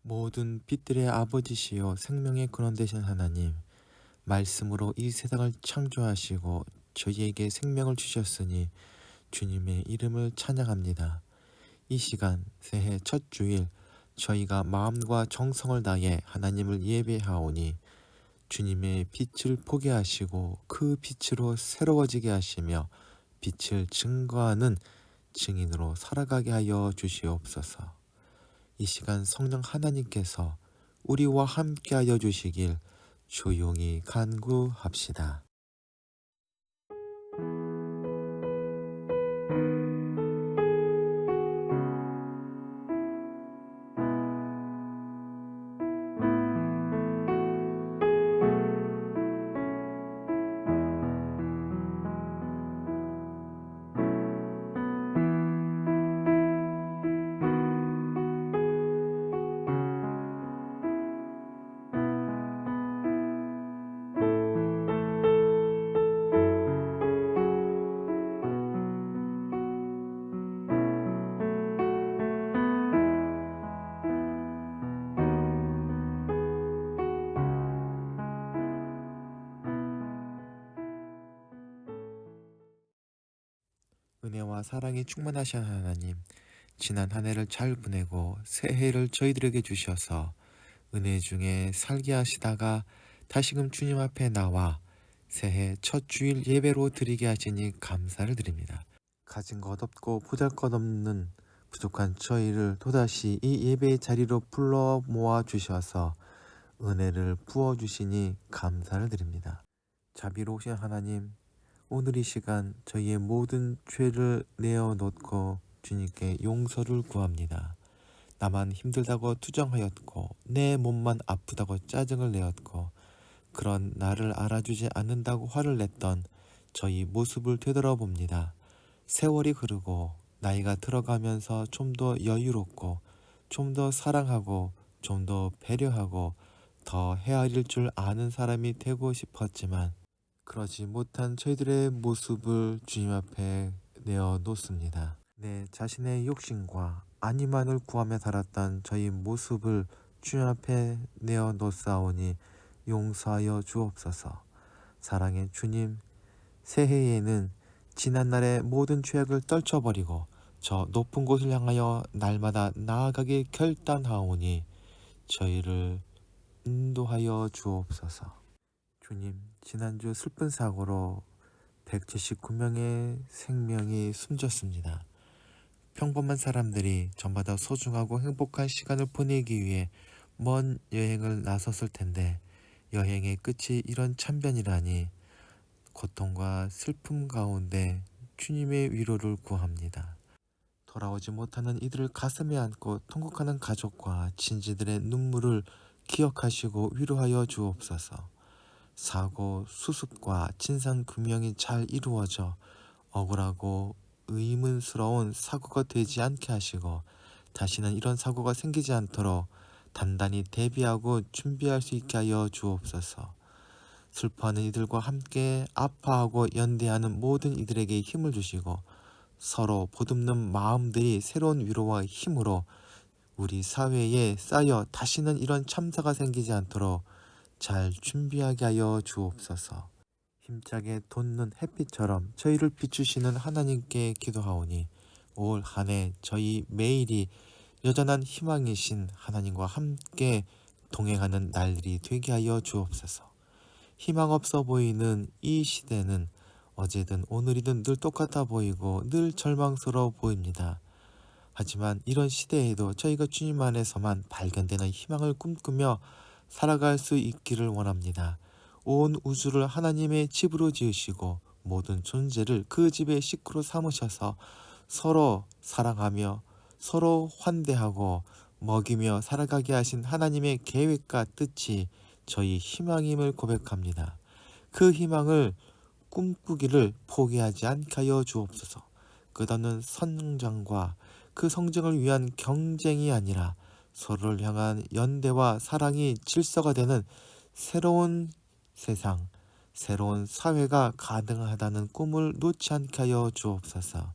모든 빛들의 아버지시요 생명의 근원 되신 하나님, 말씀으로 이 세상을 창조하시고 저희에게 생명을 주셨으니 주님의 이름을 찬양합니다. 이 시간 새해 첫 주일 저희가 마음과 정성을 다해 하나님을 예배하오니 주님의 빛을 보게 하시고 그 빛으로 새로워지게 하시며 빛을 증거하는 증인으로 살아가게 하여 주시옵소서. 이 시간 성령 하나님께서 우리와 함께 하여 주시길 조용히 간구합시다. 은혜와 사랑이 충만하신 하나님, 지난 한 해를 잘 보내고 새해를 저희들에게 주셔서 은혜 중에 살게 하시다가 다시금 주님 앞에 나와 새해 첫 주일 예배로 드리게 하시니 감사를 드립니다. 가진 것 없고 보잘것없는 부족한 저희를 또다시 이 예배의 자리로 불러 모아 주셔서 은혜를 부어 주시니 감사를 드립니다. 자비로우신 하나님, 오늘 이 시간 저희의 모든 죄를 내어놓고 주님께 용서를 구합니다. 나만 힘들다고 투정하였고 내 몸만 아프다고 짜증을 내었고 그런 나를 알아주지 않는다고 화를 냈던 저희 모습을 되돌아봅니다. 세월이 흐르고 나이가 들어가면서 좀 더 여유롭고 좀 더 사랑하고 좀 더 배려하고 더 헤아릴 줄 아는 사람이 되고 싶었지만 그러지 못한 저희들의 모습을 주님 앞에 내어놓습니다. 내 자신의 욕심과 안위만을 구하며 살았던 저희 모습을 주님 앞에 내어놓사오니 용서하여 주옵소서. 사랑의 주님, 새해에는 지난날의 모든 죄악을 떨쳐버리고 저 높은 곳을 향하여 날마다 나아가길 결단하오니 저희를 인도하여 주옵소서. 주님, 지난주 슬픈 사고로 179명의 생명이 숨졌습니다. 평범한 사람들이 전보다 소중하고 행복한 시간을 보내기 위해 먼 여행을 나섰을 텐데 여행의 끝이 이런 참변이라니 고통과 슬픔 가운데 주님의 위로를 구합니다. 돌아오지 못하는 이들을 가슴에 안고 통곡하는 가족과 친지들의 눈물을 기억하시고 위로하여 주옵소서. 사고, 수습과 진상규명이 잘 이루어져 억울하고 의문스러운 사고가 되지 않게 하시고 다시는 이런 사고가 생기지 않도록 단단히 대비하고 준비할 수 있게 하여 주옵소서. 슬퍼하는 이들과 함께 아파하고 연대하는 모든 이들에게 힘을 주시고 서로 보듬는 마음들이 새로운 위로와 힘으로 우리 사회에 쌓여 다시는 이런 참사가 생기지 않도록 잘 준비하게 하여 주옵소서. 힘차게 돋는 햇빛처럼 저희를 비추시는 하나님께 기도하오니 올 한 해 저희 매일이 여전한 희망이신 하나님과 함께 동행하는 날들이 되게 하여 주옵소서. 희망 없어 보이는 이 시대는 어제든 오늘이든 늘 똑같아 보이고 늘 절망스러워 보입니다. 하지만 이런 시대에도 저희가 주님 안에서만 발견되는 희망을 꿈꾸며 살아갈 수 있기를 원합니다. 온 우주를 하나님의 집으로 지으시고 모든 존재를 그 집의 식구로 삼으셔서 서로 사랑하며 서로 환대하고 먹이며 살아가게 하신 하나님의 계획과 뜻이 저희 희망임을 고백합니다. 그 희망을 꿈꾸기를 포기하지 않게 하여 주옵소서. 끝없는 성장과 그 성장을 위한 경쟁이 아니라 서로를 향한 연대와 사랑이 질서가 되는 새로운 세상, 새로운 사회가 가능하다는 꿈을 놓지 않게 하여 주옵소서.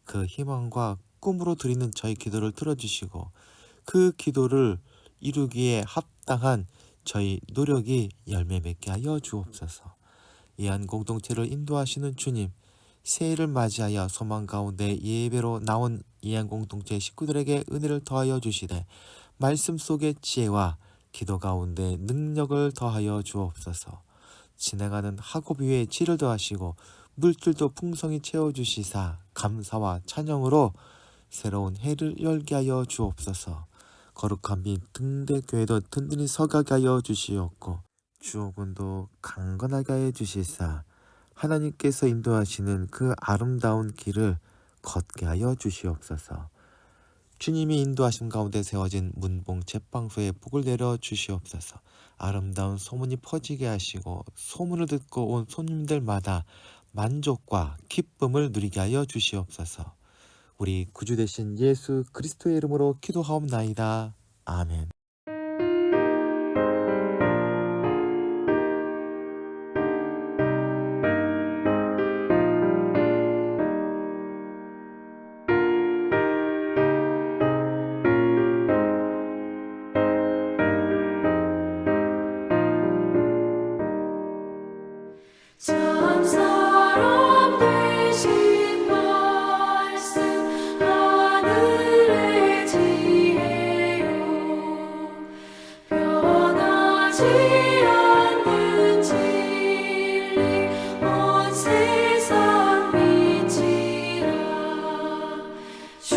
그 희망과 꿈으로 드리는 저희 기도를 들어주시고 그 기도를 이루기에 합당한 저희 노력이 열매 맺게 하여 주옵소서. 이한 공동체를 인도하시는 주님, 새해를 맞이하여 소망 가운데 예배로 나온 이한 공동체 식구들에게 은혜를 더하여 주시되 말씀 속의 지혜와 기도 가운데 능력을 더하여 주옵소서. 진행하는 학업 위에 질을 더하시고 물질도 풍성히 채워주시사 감사와 찬양으로 새로운 해를 열게 하여 주옵소서. 거룩한 빛 등대교회도 든든히 서가게 하여 주시옵고 주옥은도 강건하게 하여 주시사 하나님께서 인도하시는 그 아름다운 길을 걷게 하여 주시옵소서. 주님이 인도하심 가운데 세워진 문봉 제빵소에 복을 내려 주시옵소서. 아름다운 소문이 퍼지게 하시고 소문을 듣고 온 손님들마다 만족과 기쁨을 누리게 하여 주시옵소서. 우리 구주 되신 예수 그리스도의 이름으로 기도하옵나이다. 아멘. 참 사람 되신 말씀 하늘의 지혜요 변하지 않는 진리 온 세상 빛이라 주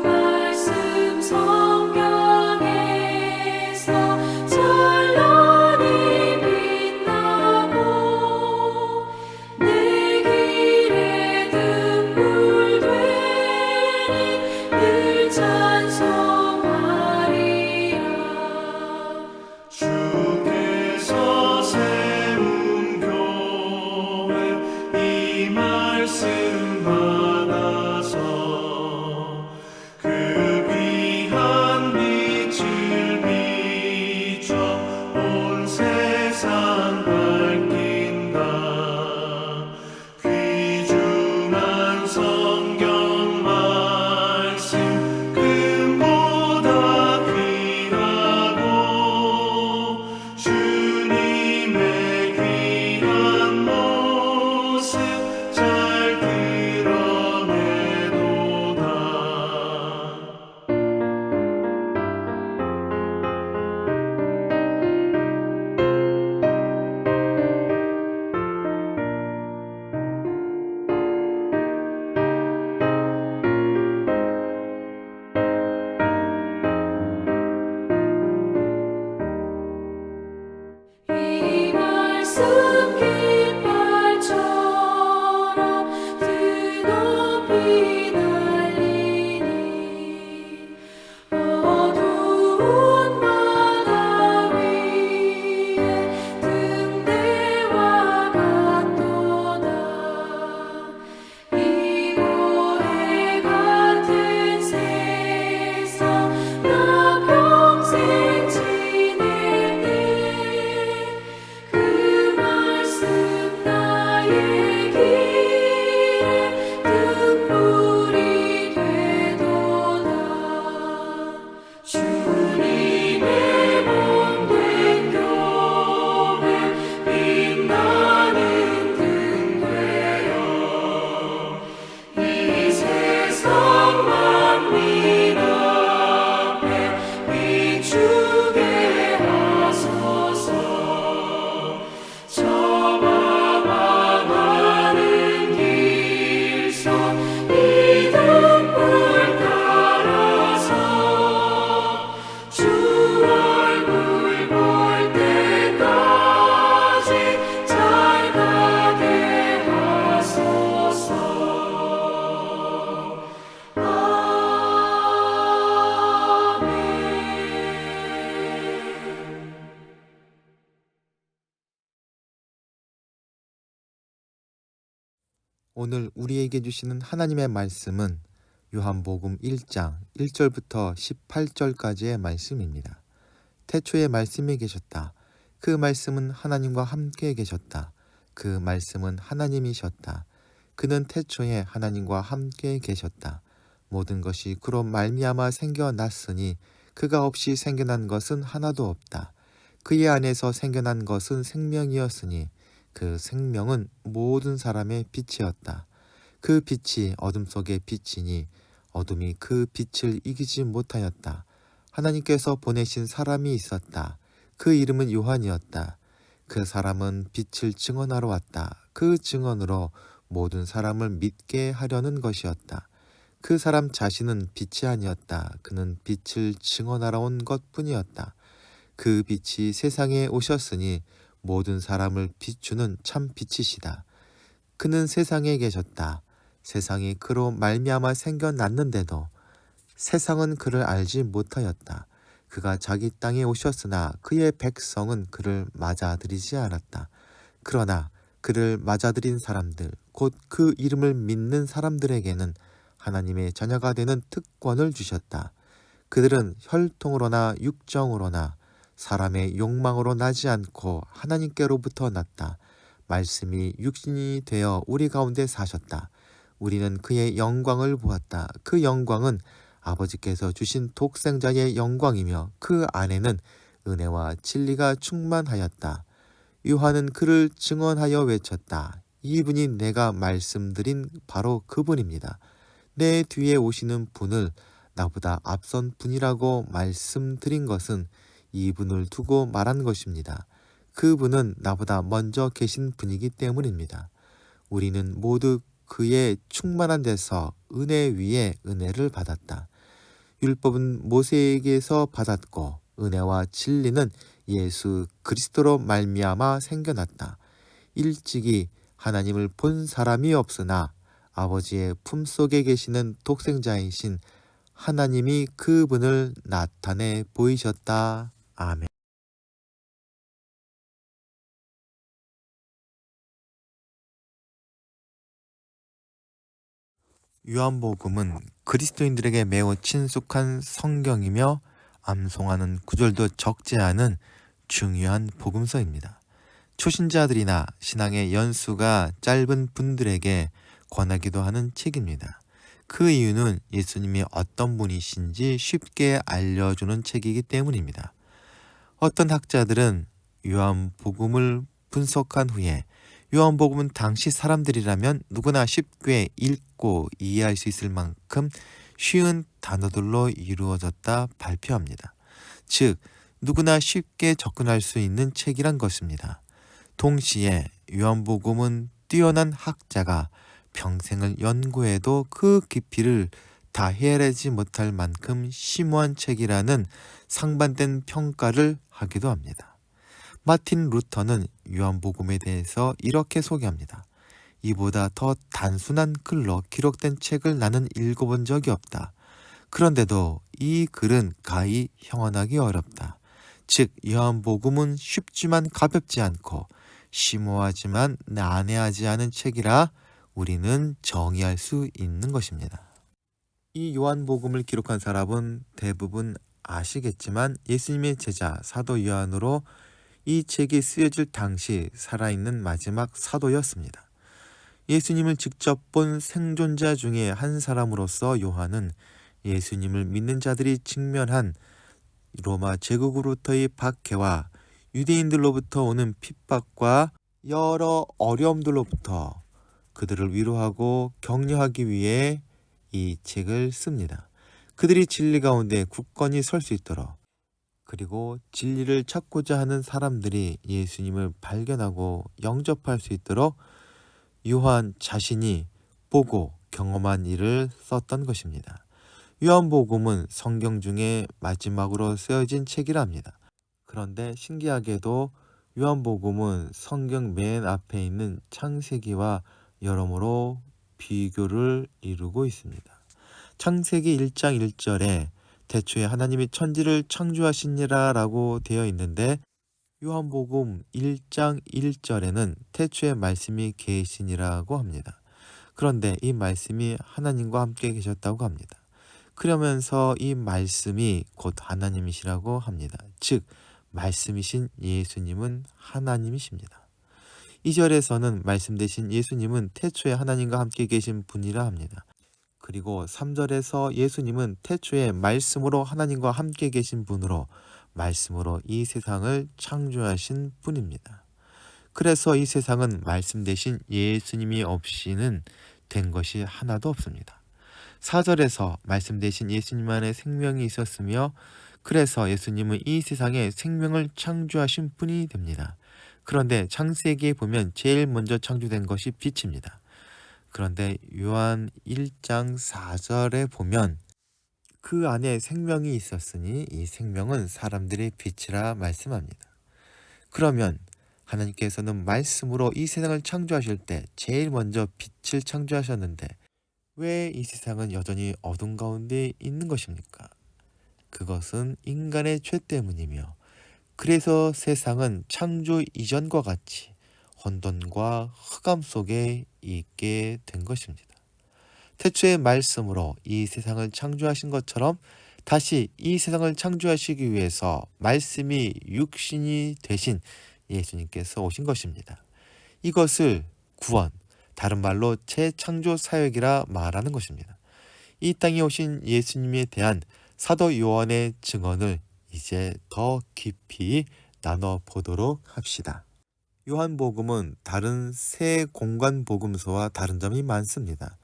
말씀 성경에서 찬란히 빛나고 내 길에 등불 되니 늘 찬송하리라 주께서 세운 교회 이 말씀 받아서 그 귀한 빛을 비춰 온 세상 밝힌다. 귀중한 성경 말씀 금보다 귀하고 주님의 귀한 모습 잘 드러내도다. 이 말씀 깃발처럼 드높이 날리니 어두운 바다 위에 등대와 같도다 이고해 같은 세상 나 평생 지낼 때 그 말씀 나의 길에 등불이 되도다 주님의 몸된 교회 빛나는 등대여 이 세상 만민 앞에 비추게 하소서 저만 망하는 길선 이 등불 따라서 주 얼굴 볼 때까지 잘 가게 하소서 아멘. 오늘 우리에게 주시는 하나님의 말씀은 요한복음 1장 1절부터 18절까지의 말씀입니다. 태초에 말씀이 계셨다. 그 말씀은 하나님과 함께 계셨다. 그 말씀은 하나님이셨다. 그는 태초에 하나님과 함께 계셨다. 모든 것이 그로 말미암아 생겨났으니 그가 없이 생겨난 것은 하나도 없다. 그의 안에서 생겨난 것은 생명이었으니 그 생명은 모든 사람의 빛이었다. 그 빛이 어둠 속의 빛이니 어둠이 그 빛을 이기지 못하였다. 하나님께서 보내신 사람이 있었다. 그 이름은 요한이었다. 그 사람은 빛을 증언하러 왔다. 그 증언으로 모든 사람을 믿게 하려는 것이었다. 그 사람 자신은 빛이 아니었다. 그는 빛을 증언하러 온 것뿐이었다. 그 빛이 세상에 오셨으니 모든 사람을 비추는 참 빛이시다. 그는 세상에 계셨다. 세상이 그로 말미암아 생겨났는데도 세상은 그를 알지 못하였다. 그가 자기 땅에 오셨으나 그의 백성은 그를 맞아들이지 않았다. 그러나 그를 맞아들인 사람들, 곧 그 이름을 믿는 사람들에게는 하나님의 자녀가 되는 특권을 주셨다. 그들은 혈통으로나 육정으로나 사람의 욕망으로 나지 않고 하나님께로부터 났다. 말씀이 육신이 되어 우리 가운데 사셨다. 우리는 그의 영광을 보았다. 그 영광은 아버지께서 주신 독생자의 영광이며 그 안에는 은혜와 진리가 충만하였다. 요한은 그를 증언하여 외쳤다. 이분이 내가 말씀드린 바로 그분입니다. 내 뒤에 오시는 분을 나보다 앞선 분이라고 말씀드린 것은 이분을 두고 말한 것입니다. 그분은 나보다 먼저 계신 분이기 때문입니다. 우리는 모두 그의 충만한 데서 은혜 위에 은혜를 받았다. 율법은 모세에게서 받았고 은혜와 진리는 예수 그리스도로 말미암아 생겨났다. 일찍이 하나님을 본 사람이 없으나 아버지의 품속에 계시는 독생자이신 하나님이 그분을 나타내 보이셨다. 아멘. 요한복음은 그리스도인들에게 매우 친숙한 성경이며 암송하는 구절도 적지 않은 중요한 복음서입니다. 초신자들이나 신앙의 연수가 짧은 분들에게 권하기도 하는 책입니다. 그 이유는 예수님이 어떤 분이신지 쉽게 알려주는 책이기 때문입니다. 어떤 학자들은 요한복음을 분석한 후에 요한복음은 당시 사람들이라면 누구나 쉽게 읽고 이해할 수 있을 만큼 쉬운 단어들로 이루어졌다 발표합니다. 즉, 누구나 쉽게 접근할 수 있는 책이란 것입니다. 동시에 요한복음은 뛰어난 학자가 평생을 연구해도 그 깊이를 다 헤아리지 못할 만큼 심오한 책이라는 상반된 평가를 하기도 합니다. 마틴 루터는 요한복음에 대해서 이렇게 소개합니다. 이보다 더 단순한 글로 기록된 책을 나는 읽어본 적이 없다. 그런데도 이 글은 가히 형언하기 어렵다. 즉, 요한복음은 쉽지만 가볍지 않고 심오하지만 난해하지 않은 책이라 우리는 정의할 수 있는 것입니다. 이 요한복음을 기록한 사람은 대부분 아시겠지만 예수님의 제자 사도 요한으로 이 책이 쓰여질 당시 살아있는 마지막 사도였습니다. 예수님을 직접 본 생존자 중에 한 사람으로서 요한은 예수님을 믿는 자들이 직면한 로마 제국으로부터의 박해와 유대인들로부터 오는 핍박과 여러 어려움들로부터 그들을 위로하고 격려하기 위해 이 책을 씁니다. 그들이 진리 가운데 굳건히 설 수 있도록, 그리고 진리를 찾고자 하는 사람들이 예수님을 발견하고 영접할 수 있도록 요한 자신이 보고 경험한 일을 썼던 것입니다. 요한복음은 성경 중에 마지막으로 쓰여진 책이라 합니다. 그런데 신기하게도 요한복음은 성경 맨 앞에 있는 창세기와 여러모로 비교를 이루고 있습니다. 창세기 1장 1절에 태초에 하나님이 천지를 창조하시니라 라고 되어 있는데 요한복음 1장 1절에는 태초에 말씀이 계시니라고 합니다. 그런데 이 말씀이 하나님과 함께 계셨다고 합니다. 그러면서 이 말씀이 곧 하나님이시라고 합니다. 즉, 말씀이신 예수님은 하나님이십니다. 2절에서는 말씀 되신 예수님은 태초에 하나님과 함께 계신 분이라 합니다. 그리고 3절에서 예수님은 태초에 말씀으로 하나님과 함께 계신 분으로 말씀으로 이 세상을 창조하신 분입니다. 그래서 이 세상은 말씀 대신 예수님이 없이는 된 것이 하나도 없습니다. 4절에서 말씀 대신 예수님 안에 생명이 있었으며 그래서 예수님은 이 세상에 생명을 창조하신 분이 됩니다. 그런데 창세기에 보면 제일 먼저 창조된 것이 빛입니다. 그런데 요한 1장 4절에 보면 그 안에 생명이 있었으니 이 생명은 사람들의 빛이라 말씀합니다. 그러면 하나님께서는 말씀으로 이 세상을 창조하실 때 제일 먼저 빛을 창조하셨는데 왜 이 세상은 여전히 어둠 가운데 있는 것입니까? 그것은 인간의 죄 때문이며 그래서 세상은 창조 이전과 같이 혼돈과 흑암 속에 있게 된 것입니다. 태초의 말씀으로 이 세상을 창조하신 것처럼 다시 이 세상을 창조하시기 위해서 말씀이 육신이 되신 예수님께서 오신 것입니다. 이것을 구원, 다른 말로 재창조 사역이라 말하는 것입니다. 이 땅에 오신 예수님에 대한 사도 요한의 증언을 이제 더 깊이 나눠보도록 합시다. 요한복음은 다른 세 공관복음서와 다른 점이 많습니다.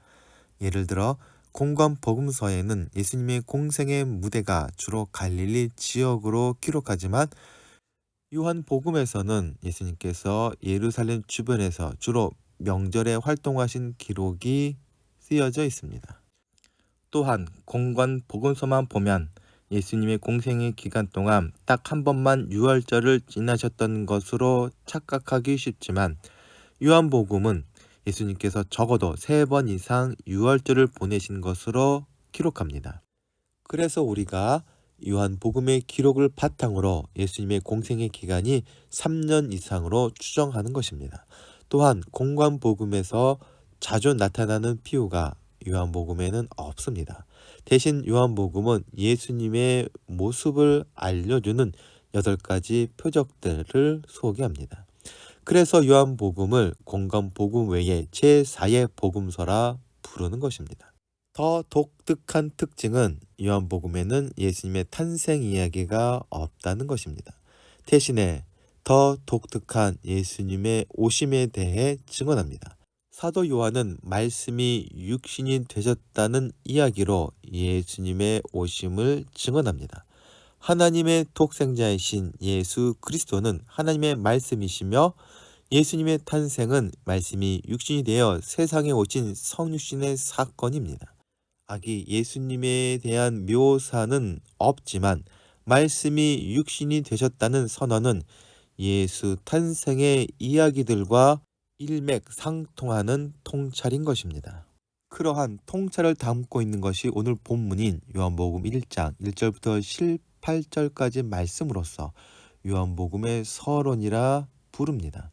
예를 들어 공관복음서에는 예수님의 공생의 무대가 주로 갈릴리 지역으로 기록하지만 요한복음에서는 예수님께서 예루살렘 주변에서 주로 명절에 활동하신 기록이 쓰여져 있습니다. 또한 공관복음서만 보면 예수님의 공생의 기간 동안 딱 한 번만 유월절을 지나셨던 것으로 착각하기 쉽지만 요한복음은 예수님께서 적어도 3번 이상 유월절을 보내신 것으로 기록합니다. 그래서 우리가 요한복음의 기록을 바탕으로 예수님의 공생의 기간이 3년 이상으로 추정하는 것입니다. 또한 공관복음에서 자주 나타나는 비유가 요한복음에는 없습니다. 대신 요한복음은 예수님의 모습을 알려주는 8가지 표적들을 소개합니다. 그래서 요한복음을 공관복음 외에 제4의 복음서라 부르는 것입니다. 더 독특한 특징은 요한복음에는 예수님의 탄생 이야기가 없다는 것입니다. 대신에 더 독특한 예수님의 오심에 대해 증언합니다. 사도 요한은 말씀이 육신이 되셨다는 이야기로 예수님의 오심을 증언합니다. 하나님의 독생자이신 예수 그리스도는 하나님의 말씀이시며 예수님의 탄생은 말씀이 육신이 되어 세상에 오신 성육신의 사건입니다. 아기 예수님에 대한 묘사는 없지만 말씀이 육신이 되셨다는 선언은 예수 탄생의 이야기들과 일맥상통하는 통찰인 것입니다. 그러한 통찰을 담고 있는 것이 오늘 본문인 요한복음 1장 1절부터 18절까지 말씀으로서 요한복음의 서론이라 부릅니다.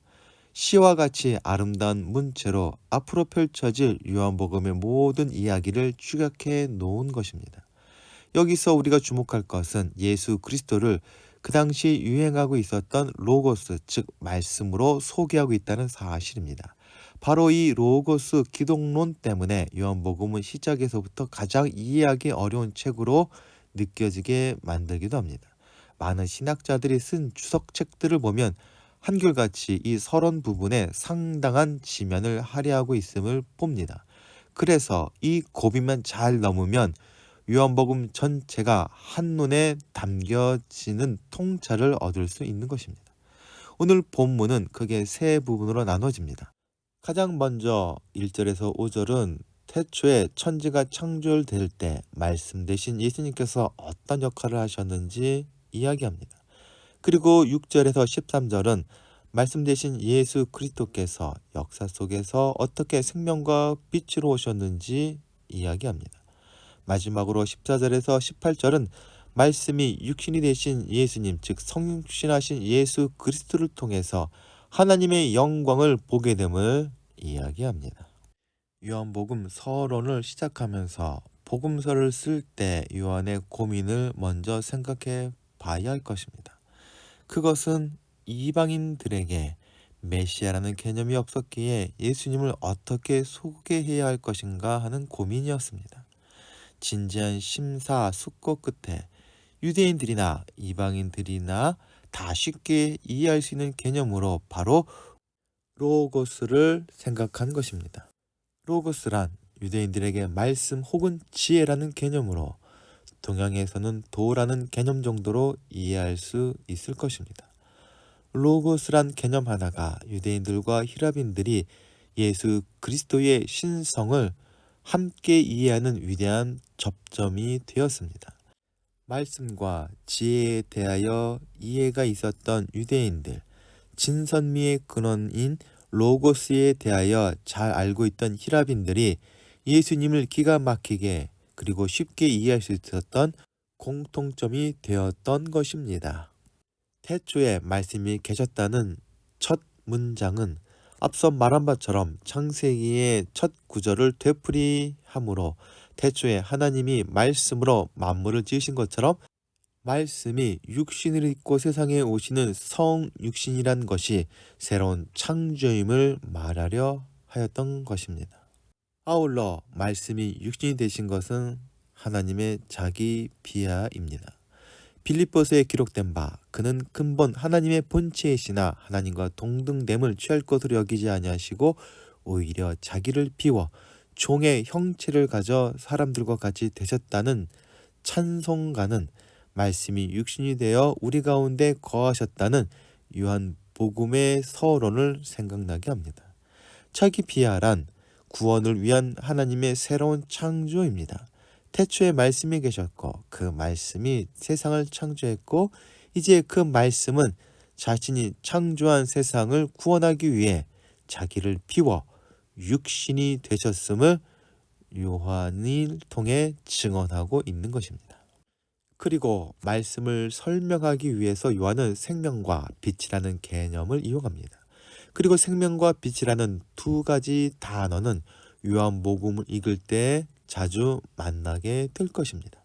시와 같이 아름다운 문체로 앞으로 펼쳐질 요한복음의 모든 이야기를 축약해 놓은 것입니다. 여기서 우리가 주목할 것은 예수 그리스도를 그 당시 유행하고 있었던 로고스, 즉 말씀으로 소개하고 있다는 사실입니다. 바로 이 로고스 기독론 때문에 요한복음은 시작에서부터 가장 이해하기 어려운 책으로 느껴지게 만들기도 합니다. 많은 신학자들이 쓴 주석책들을 보면 한결같이 이 서론 부분에 상당한 지면을 할애하고 있음을 봅니다. 그래서 이 고비만 잘 넘으면 요한복음 전체가 한눈에 담겨지는 통찰을 얻을 수 있는 것입니다. 오늘 본문은 크게 세 부분으로 나눠집니다. 가장 먼저 1절에서 5절은 태초에 천지가 창조될 때 말씀 대신 예수님께서 어떤 역할을 하셨는지 이야기합니다. 그리고 6절에서 13절은 말씀 대신 예수 그리스도께서 역사 속에서 어떻게 생명과 빛으로 오셨는지 이야기합니다. 마지막으로 14절에서 18절은 말씀이 육신이 되신 예수님, 즉 성육신하신 예수 그리스도를 통해서 하나님의 영광을 보게 됨을 이야기합니다. 요한복음 서론을 시작하면서 복음서를 쓸 때 요한의 고민을 먼저 생각해 봐야 할 것입니다. 그것은 이방인들에게 메시아라는 개념이 없었기에 예수님을 어떻게 소개해야 할 것인가 하는 고민이었습니다. 진지한 심사숙고 끝에 유대인들이나 이방인들이나 다 쉽게 이해할 수 있는 개념으로 바로 로고스를 생각한 것입니다. 로고스란 유대인들에게 말씀 혹은 지혜라는 개념으로, 동양에서는 도라는 개념 정도로 이해할 수 있을 것입니다. 로고스란 개념 하나가 유대인들과 히라빈들이 예수 그리스도의 신성을 함께 이해하는 위대한 접점이 되었습니다. 말씀과 지혜에 대하여 이해가 있었던 유대인들, 진선미의 근원인 로고스에 대하여 잘 알고 있던 히라빈들이 예수님을 기가 막히게 그리고 쉽게 이해할 수 있었던 공통점이 되었던 것입니다. 태초에 말씀이 계셨다는 첫 문장은 앞서 말한 바처럼 창세기의 첫 구절을 되풀이하므로 태초에 하나님이 말씀으로 만물을 지으신 것처럼 말씀이 육신을 입고 세상에 오시는 성육신이란 것이 새로운 창조임을 말하려 하였던 것입니다. 아울러 말씀이 육신이 되신 것은 하나님의 자기 비하입니다. 빌립보서에 기록된 바 그는 근본 하나님의 본체이시나 하나님과 동등됨을 취할 것으로 여기지 아니하시고 오히려 자기를 비워 종의 형체를 가져 사람들과 같이 되셨다는 찬송가는 말씀이 육신이 되어 우리 가운데 거하셨다는 요한복음의 서론을 생각나게 합니다. 자기 비하란 구원을 위한 하나님의 새로운 창조입니다. 태초에 말씀이 계셨고 그 말씀이 세상을 창조했고 이제 그 말씀은 자신이 창조한 세상을 구원하기 위해 자기를 비워 육신이 되셨음을 요한을 통해 증언하고 있는 것입니다. 그리고 말씀을 설명하기 위해서 요한은 생명과 빛이라는 개념을 이용합니다. 그리고 생명과 빛이라는 두 가지 단어는 요한복음을 읽을 때 자주 만나게 될 것입니다.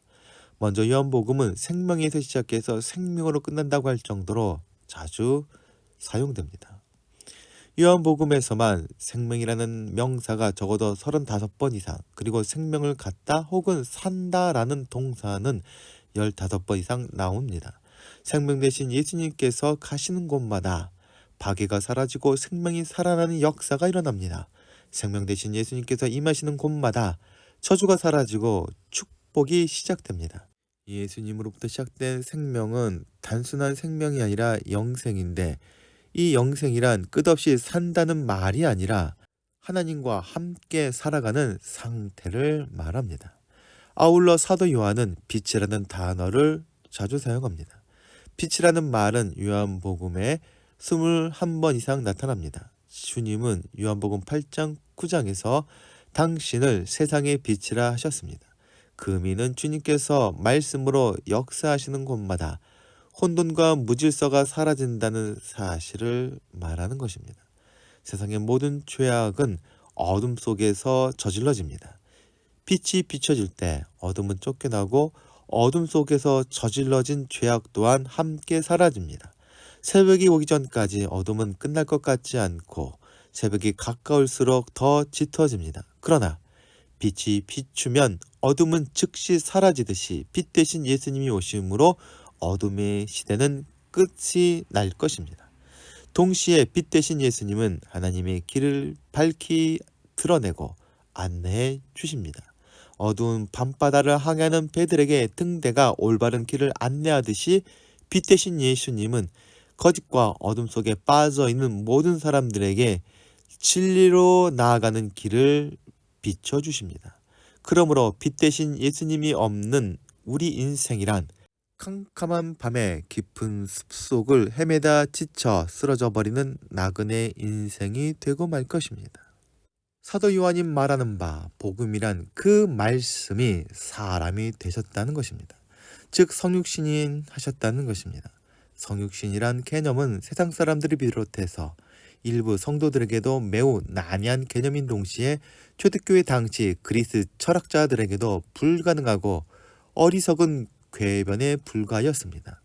먼저 요한복음은 생명에서 시작해서 생명으로 끝난다고 할 정도로 자주 사용됩니다. 요한복음에서만 생명이라는 명사가 적어도 35번 이상, 그리고 생명을 갖다 혹은 산다라는 동사는 15번 이상 나옵니다. 생명 대신 예수님께서 가시는 곳마다 파괴가 사라지고 생명이 살아나는 역사가 일어납니다. 생명 대신 예수님께서 임하시는 곳마다 저주가 사라지고 축복이 시작됩니다. 예수님으로부터 시작된 생명은 단순한 생명이 아니라 영생인데, 이 영생이란 끝없이 산다는 말이 아니라 하나님과 함께 살아가는 상태를 말합니다. 아울러 사도 요한은 빛이라는 단어를 자주 사용합니다. 빛이라는 말은 요한복음에 21번 이상 나타납니다. 주님은 요한복음 8장 9장에서 당신을 세상의 빛이라 하셨습니다. 그 의미는 주님께서 말씀으로 역사하시는 곳마다 혼돈과 무질서가 사라진다는 사실을 말하는 것입니다. 세상의 모든 죄악은 어둠 속에서 저질러집니다. 빛이 비춰질 때 어둠은 쫓겨나고 어둠 속에서 저질러진 죄악 또한 함께 사라집니다. 새벽이 오기 전까지 어둠은 끝날 것 같지 않고 새벽이 가까울수록 더 짙어집니다. 그러나 빛이 비추면 어둠은 즉시 사라지듯이 빛 대신 예수님이 오심으로 어둠의 시대는 끝이 날 것입니다. 동시에 빛 대신 예수님은 하나님의 길을 밝히 드러내고 안내해 주십니다. 어두운 밤바다를 항해하는 배들에게 등대가 올바른 길을 안내하듯이 빛 대신 예수님은 거짓과 어둠 속에 빠져 있는 모든 사람들에게 진리로 나아가는 길을 비춰주십니다. 그러므로 빛 대신 예수님이 없는 우리 인생이란 캄캄한 밤에 깊은 숲속을 헤매다 지쳐 쓰러져 버리는 나그네 인생이 되고 말 것입니다. 사도 요한이 말하는 바 복음이란 그 말씀이 사람이 되셨다는 것입니다. 즉 성육신인 하셨다는 것입니다. 성육신이란 개념은 세상 사람들을 비롯해서 일부 성도들에게도 매우 난해한 개념인 동시에 초대교회 당시 그리스 철학자들에게도 불가능하고 어리석은 궤변에 불과하였습니다.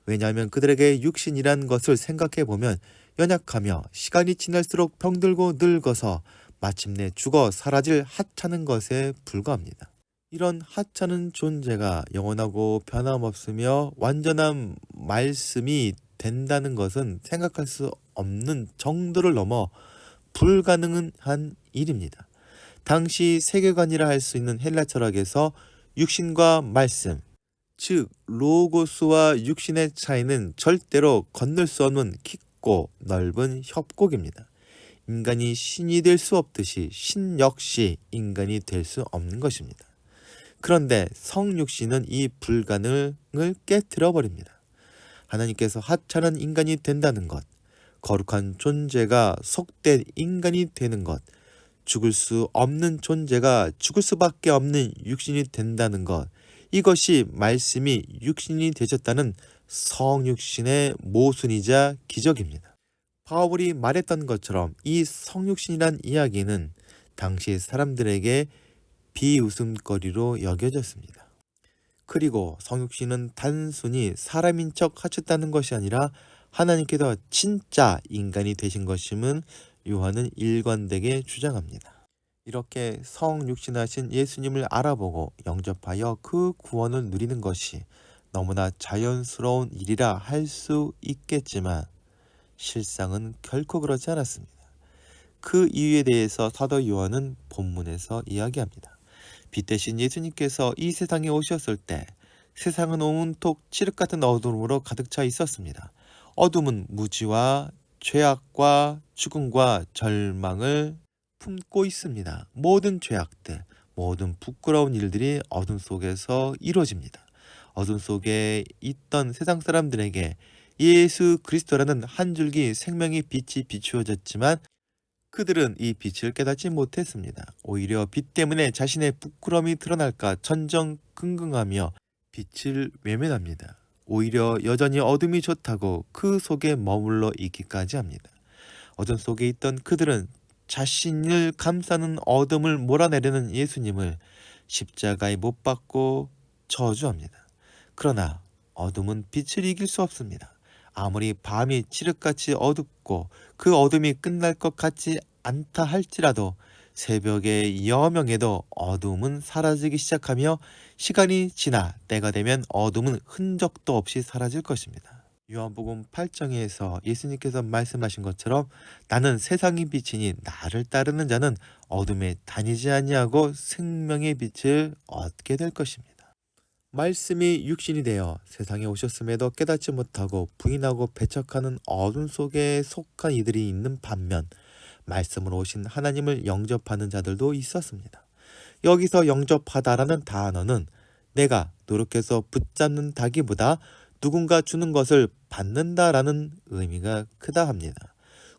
왜냐하면 그들에게 육신이란 것을 생각해 보면 연약하며 시간이 지날수록 병들고 늙어서 마침내 죽어 사라질 하찮은 것에 불과합니다. 이런 하찮은 존재가 영원하고 변함없으며 완전한 말씀이 된다는 것은 생각할 수 없는 정도를 넘어 불가능한 일입니다. 당시 세계관이라 할 수 있는 헬라 철학에서 육신과 말씀, 즉 로고스와 육신의 차이는 절대로 건널 수 없는 깊고 넓은 협곡입니다. 인간이 신이 될 수 없듯이 신 역시 인간이 될 수 없는 것입니다. 그런데 성육신은 이 불가능을 깨뜨려 버립니다. 하나님께서 하찮은 인간이 된다는 것, 거룩한 존재가 속된 인간이 되는 것, 죽을 수 없는 존재가 죽을 수밖에 없는 육신이 된다는 것, 이것이 말씀이 육신이 되셨다는 성육신의 모순이자 기적입니다. 바울이 말했던 것처럼 이 성육신이란 이야기는 당시 사람들에게 비웃음거리로 여겨졌습니다. 그리고 성육신은 단순히 사람인 척 하셨다는 것이 아니라 하나님께서 진짜 인간이 되신 것임은 요한은 일관되게 주장합니다. 이렇게 성육신하신 예수님을 알아보고 영접하여 그 구원을 누리는 것이 너무나 자연스러운 일이라 할 수 있겠지만 실상은 결코 그렇지 않았습니다. 그 이유에 대해서 사도 요한은 본문에서 이야기합니다. 빛 대신 예수님께서 이 세상에 오셨을 때 세상은 온통 칠흑 같은 어둠으로 가득 차 있었습니다. 어둠은 무지와 죄악과 죽음과 절망을 품고 있습니다. 모든 죄악들, 모든 부끄러운 일들이 어둠 속에서 이루어집니다. 어둠 속에 있던 세상 사람들에게 예수 그리스도라는 한 줄기 생명의 빛이 비추어졌지만 그들은 이 빛을 깨닫지 못했습니다. 오히려 빛 때문에 자신의 부끄러움이 드러날까 전전긍긍하며 빛을 외면합니다. 오히려 여전히 어둠이 좋다고 그 속에 머물러 있기까지 합니다. 어둠 속에 있던 그들은 자신을 감싸는 어둠을 몰아내려는 예수님을 십자가에 못 박고 저주합니다. 그러나 어둠은 빛을 이길 수 없습니다. 아무리 밤이 칠흑같이 어둡고 그 어둠이 끝날 것 같지 않다 할지라도 새벽의 여명에도 어둠은 사라지기 시작하며 시간이 지나 때가 되면 어둠은 흔적도 없이 사라질 것입니다. 요한복음 8장에서 예수님께서 말씀하신 것처럼 나는 세상의 빛이니 나를 따르는 자는 어둠에 다니지 아니하고 생명의 빛을 얻게 될 것입니다. 말씀이 육신이 되어 세상에 오셨음에도 깨닫지 못하고 부인하고 배척하는 어둠 속에 속한 이들이 있는 반면 말씀으로 오신 하나님을 영접하는 자들도 있었습니다. 여기서 영접하다라는 단어는 내가 노력해서 붙잡는다기보다 누군가 주는 것을 받는다라는 의미가 크다 합니다.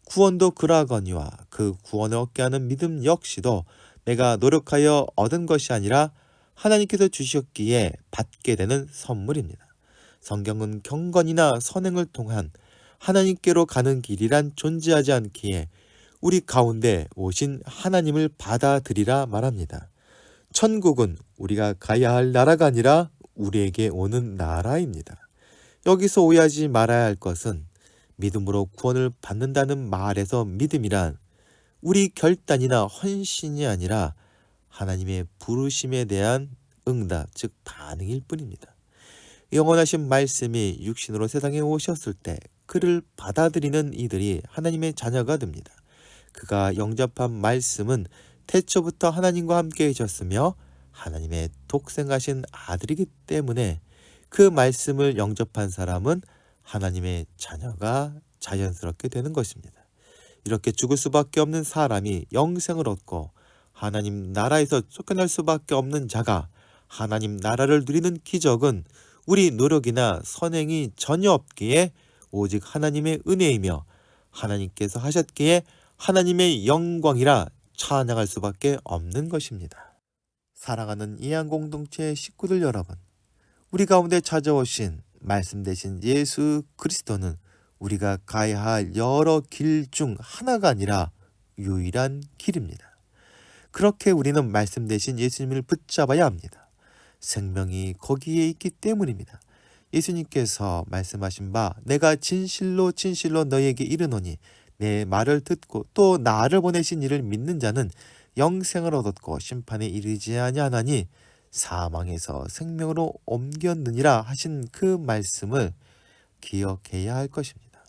구원도 그러하거니와 그 구원을 얻게 하는 믿음 역시도 내가 노력하여 얻은 것이 아니라 하나님께서 주셨기에 받게 되는 선물입니다. 성경은 경건이나 선행을 통한 하나님께로 가는 길이란 존재하지 않기에 우리 가운데 오신 하나님을 받아들이라 말합니다. 천국은 우리가 가야 할 나라가 아니라 우리에게 오는 나라입니다. 여기서 오해하지 말아야 할 것은 믿음으로 구원을 받는다는 말에서 믿음이란 우리 결단이나 헌신이 아니라 하나님의 부르심에 대한 응답, 즉 반응일 뿐입니다. 영원하신 말씀이 육신으로 세상에 오셨을 때 그를 받아들이는 이들이 하나님의 자녀가 됩니다. 그가 영접한 말씀은 태초부터 하나님과 함께 계셨으며 하나님의 독생하신 아들이기 때문에 그 말씀을 영접한 사람은 하나님의 자녀가 자연스럽게 되는 것입니다. 이렇게 죽을 수밖에 없는 사람이 영생을 얻고 하나님 나라에서 쫓겨날 수밖에 없는 자가 하나님 나라를 누리는 기적은 우리 노력이나 선행이 전혀 없기에 오직 하나님의 은혜이며 하나님께서 하셨기에 하나님의 영광이라 찬양할 수밖에 없는 것입니다. 사랑하는 이한공동체 식구들 여러분, 우리 가운데 찾아오신 말씀 되신 예수 그리스도는 우리가 가야 할 여러 길 중 하나가 아니라 유일한 길입니다. 그렇게 우리는 말씀 되신 예수님을 붙잡아야 합니다. 생명이 거기에 있기 때문입니다. 예수님께서 말씀하신 바 내가 진실로 진실로 너희에게 이르노니 내 말을 듣고 또 나를 보내신 이를 믿는 자는 영생을 얻었고 심판에 이르지 아니하나니 사망에서 생명으로 옮겼느니라 하신 그 말씀을 기억해야 할 것입니다.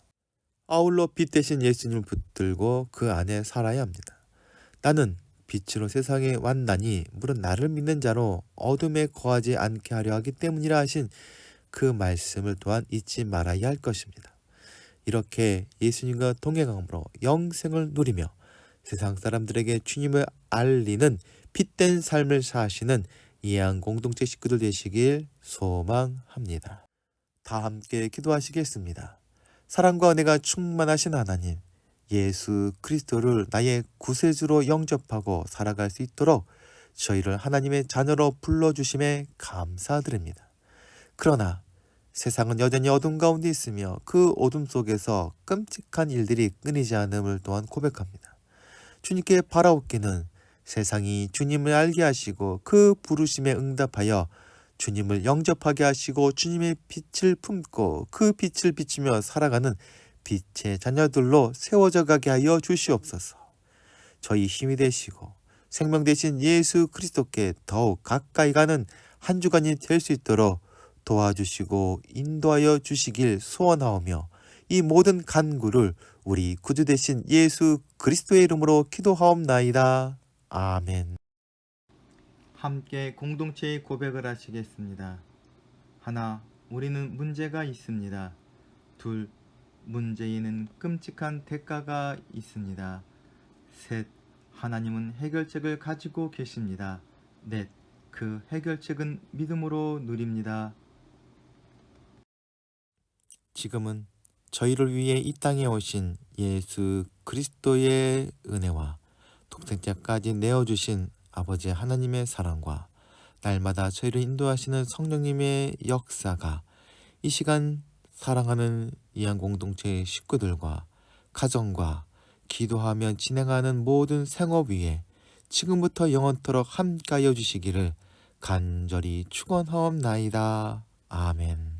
아울러 빛 대신 예수님을 붙들고 그 안에 살아야 합니다. 나는 빛으로 세상에 왔나니 물은 나를 믿는 자로 어둠에 거하지 않게 하려 하기 때문이라 하신 그 말씀을 또한 잊지 말아야 할 것입니다. 이렇게 예수님과 동행함으로 영생을 누리며 세상 사람들에게 주님을 알리는 빛된 삶을 사시는 이해한 공동체 식구들 되시길 소망합니다. 다 함께 기도하시겠습니다. 사랑과 은혜가 충만하신 하나님, 예수 그리스도를 나의 구세주로 영접하고 살아갈 수 있도록 저희를 하나님의 자녀로 불러주심에 감사드립니다. 그러나 세상은 여전히 어둠 가운데 있으며 그 어둠 속에서 끔찍한 일들이 끊이지 않음을 또한 고백합니다. 주님께 바라옵기는 세상이 주님을 알게 하시고 그 부르심에 응답하여 주님을 영접하게 하시고 주님의 빛을 품고 그 빛을 비추며 살아가는 빛의 자녀들로 세워져 가게 하여 주시옵소서. 저희 힘이 되시고 생명 되신 예수 그리스도께 더욱 가까이 가는 한 주간이 될 수 있도록 도와주시고 인도하여 주시길 소원하오며 이 모든 간구를 우리 구주 되신 예수 그리스도의 이름으로 기도하옵나이다. 아멘. 함께 공동체의 고백을 하시겠습니다. 하나, 우리는 문제가 있습니다. 둘, 문제에는 끔찍한 대가가 있습니다. 셋, 하나님은 해결책을 가지고 계십니다. 넷, 그 해결책은 믿음으로 누립니다. 지금은 저희를 위해 이 땅에 오신 예수 그리스도의 은혜와 독생자까지 내어주신 아버지 하나님의 사랑과 날마다 저희를 인도하시는 성령님의 역사가 이 시간 사랑하는 이한 공동체의 식구들과 가정과 기도하며 진행하는 모든 생업 위에 지금부터 영원토록 함께하여 주시기를 간절히 축원하옵나이다. 아멘.